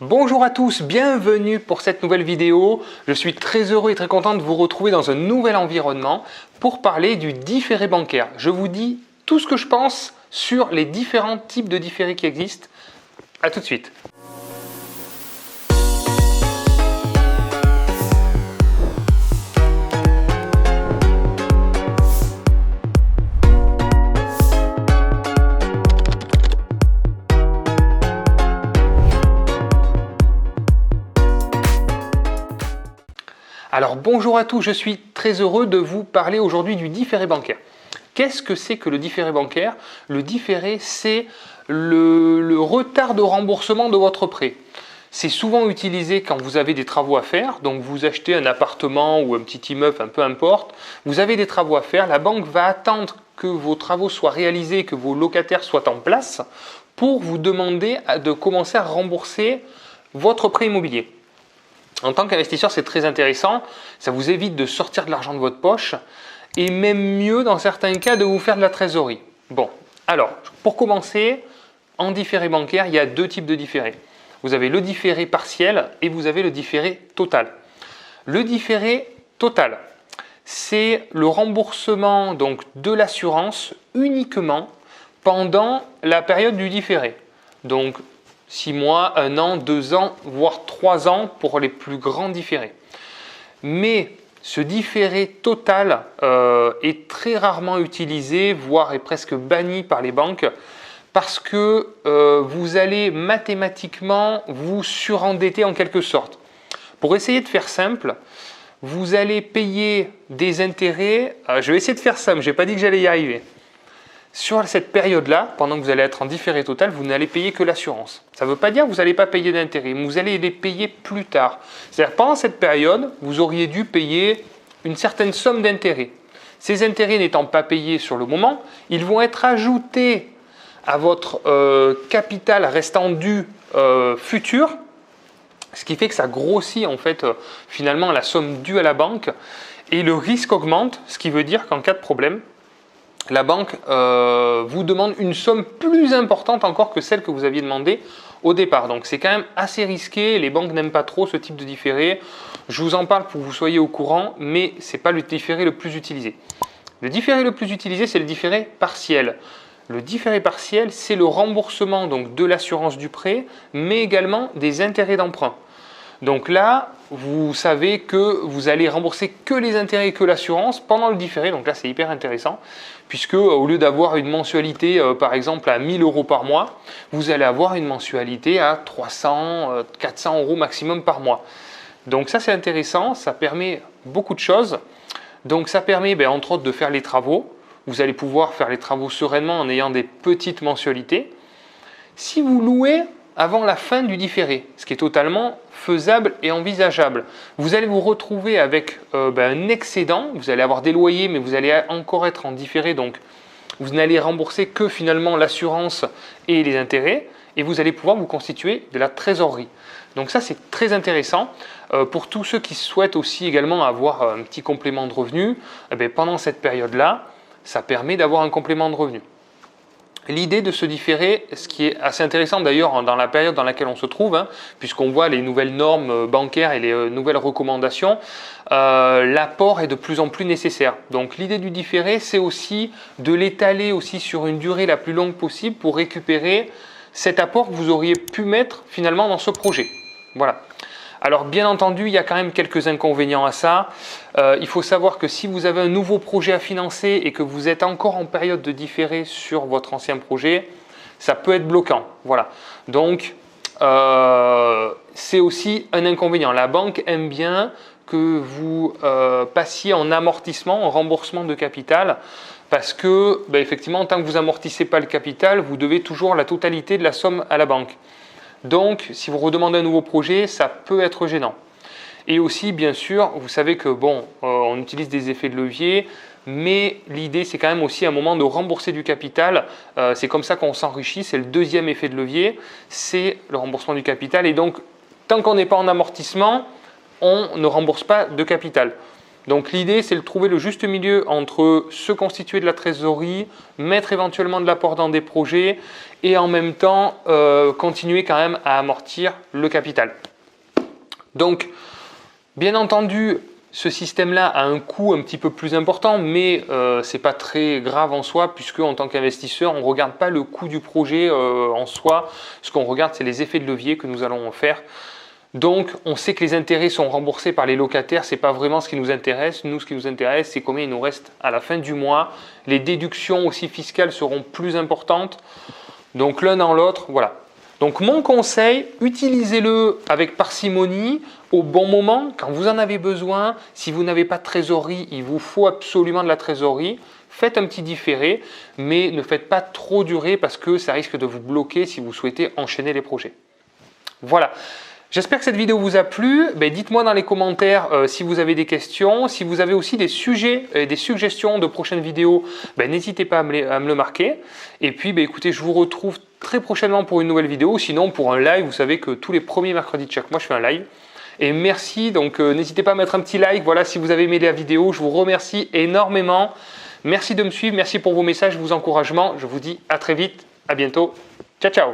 Bonjour à tous, bienvenue pour cette nouvelle vidéo. Je suis très heureux et très content de vous retrouver dans un nouvel environnement pour parler du différé bancaire. Je vous dis tout ce que je pense sur les différents types de différés qui existent. A tout de suite. Alors bonjour à tous, je suis très heureux de vous parler aujourd'hui du différé bancaire. Qu'est-ce que c'est que le différé bancaire? Le différé, c'est le retard de remboursement de votre prêt. C'est souvent utilisé quand vous avez des travaux à faire, donc vous achetez un appartement ou un petit immeuble, peu importe, vous avez des travaux à faire, la banque va attendre que vos travaux soient réalisés, que vos locataires soient en place pour vous demander de commencer à rembourser votre prêt immobilier. En tant qu'investisseur, c'est très intéressant, ça vous évite de sortir de l'argent de votre poche et même mieux dans certains cas de vous faire de la trésorerie. Bon, alors pour commencer, en différé bancaire, il y a deux types de différés. Vous avez le différé partiel et vous avez le différé total. Le différé total, c'est le remboursement donc, de l'assurance uniquement pendant la période du différé. Donc 6 mois, 1 an, 2 ans, voire 3 ans pour les plus grands différés. Mais ce différé total est très rarement utilisé, voire est presque banni par les banques parce que vous allez mathématiquement vous surendetter en quelque sorte. Pour essayer de faire simple, vous allez payer des intérêts, je vais essayer de faire simple, je n'ai pas dit que j'allais y arriver. Sur cette période-là, pendant que vous allez être en différé total, vous n'allez payer que l'assurance. Ça ne veut pas dire que vous n'allez pas payer d'intérêt, mais vous allez les payer plus tard. C'est-à-dire pendant cette période, vous auriez dû payer une certaine somme d'intérêts. Ces intérêts n'étant pas payés sur le moment, ils vont être ajoutés à votre capital restant dû futur, ce qui fait que ça grossit en fait finalement la somme due à la banque et le risque augmente, ce qui veut dire qu'en cas de problème, la banque vous demande une somme plus importante encore que celle que vous aviez demandée au départ. Donc c'est quand même assez risqué, les banques n'aiment pas trop ce type de différé. Je vous en parle pour que vous soyez au courant, mais ce n'est pas le différé le plus utilisé. Le différé le plus utilisé, c'est le différé partiel. Le différé partiel, c'est le remboursement donc, de l'assurance du prêt, mais également des intérêts d'emprunt. Donc là, vous savez que vous allez rembourser que les intérêts et que l'assurance pendant le différé. Donc là, c'est hyper intéressant puisque au lieu d'avoir une mensualité, par exemple, à 1 000 € par mois, vous allez avoir une mensualité à 300, 400 € maximum par mois. Donc ça, c'est intéressant. Ça permet beaucoup de choses. Donc ça permet, entre autres, de faire les travaux. Vous allez pouvoir faire les travaux sereinement en ayant des petites mensualités. Si vous louez avant la fin du différé, ce qui est totalement faisable et envisageable. Vous allez vous retrouver avec un excédent, vous allez avoir des loyers, mais vous allez encore être en différé, donc vous n'allez rembourser que finalement l'assurance et les intérêts, et vous allez pouvoir vous constituer de la trésorerie. Donc ça, c'est très intéressant. Pour tous ceux qui souhaitent aussi également avoir un petit complément de revenu, pendant cette période-là, ça permet d'avoir un complément de revenu. L'idée de ce différé, ce qui est assez intéressant d'ailleurs dans la période dans laquelle on se trouve, puisqu'on voit les nouvelles normes bancaires et les nouvelles recommandations, l'apport est de plus en plus nécessaire. Donc l'idée du différé, c'est aussi de l'étaler aussi sur une durée la plus longue possible pour récupérer cet apport que vous auriez pu mettre finalement dans ce projet. Voilà. Alors bien entendu, il y a quand même quelques inconvénients à ça. Il faut savoir que si vous avez un nouveau projet à financer et que vous êtes encore en période de différé sur votre ancien projet, ça peut être bloquant. Voilà. Donc c'est aussi un inconvénient. La banque aime bien que vous passiez en amortissement, en remboursement de capital, parce que effectivement, tant que vous amortissez pas le capital, vous devez toujours la totalité de la somme à la banque. Donc, si vous redemandez un nouveau projet, ça peut être gênant. Et aussi, bien sûr, vous savez que on utilise des effets de levier, mais l'idée, c'est quand même aussi à un moment de rembourser du capital. C'est comme ça qu'on s'enrichit. C'est le deuxième effet de levier, c'est le remboursement du capital. Et donc, tant qu'on n'est pas en amortissement, on ne rembourse pas de capital. Donc l'idée, c'est de trouver le juste milieu entre se constituer de la trésorerie, mettre éventuellement de l'apport dans des projets et en même temps continuer quand même à amortir le capital. Donc, bien entendu, ce système-là a un coût un petit peu plus important, mais ce n'est pas très grave en soi, puisque en tant qu'investisseur, on ne regarde pas le coût du projet en soi. Ce qu'on regarde, c'est les effets de levier que nous allons faire. Donc, on sait que les intérêts sont remboursés par les locataires, ce n'est pas vraiment ce qui nous intéresse. Nous, ce qui nous intéresse, c'est combien il nous reste à la fin du mois. Les déductions aussi fiscales seront plus importantes. Donc, l'un dans l'autre, voilà. Donc, mon conseil, utilisez-le avec parcimonie, au bon moment, quand vous en avez besoin. Si vous n'avez pas de trésorerie, il vous faut absolument de la trésorerie. Faites un petit différé, mais ne faites pas trop durer parce que ça risque de vous bloquer si vous souhaitez enchaîner les projets. Voilà. J'espère que cette vidéo vous a plu. Dites-moi dans les commentaires si vous avez des questions. Si vous avez aussi des sujets et des suggestions de prochaines vidéos, n'hésitez pas à me le marquer. Et puis écoutez, je vous retrouve très prochainement pour une nouvelle vidéo. Sinon pour un live, vous savez que tous les premiers mercredis de chaque mois, je fais un live. Et merci, donc n'hésitez pas à mettre un petit like. Voilà, si vous avez aimé la vidéo, je vous remercie énormément. Merci de me suivre, merci pour vos messages, vos encouragements. Je vous dis à très vite, à bientôt. Ciao, ciao.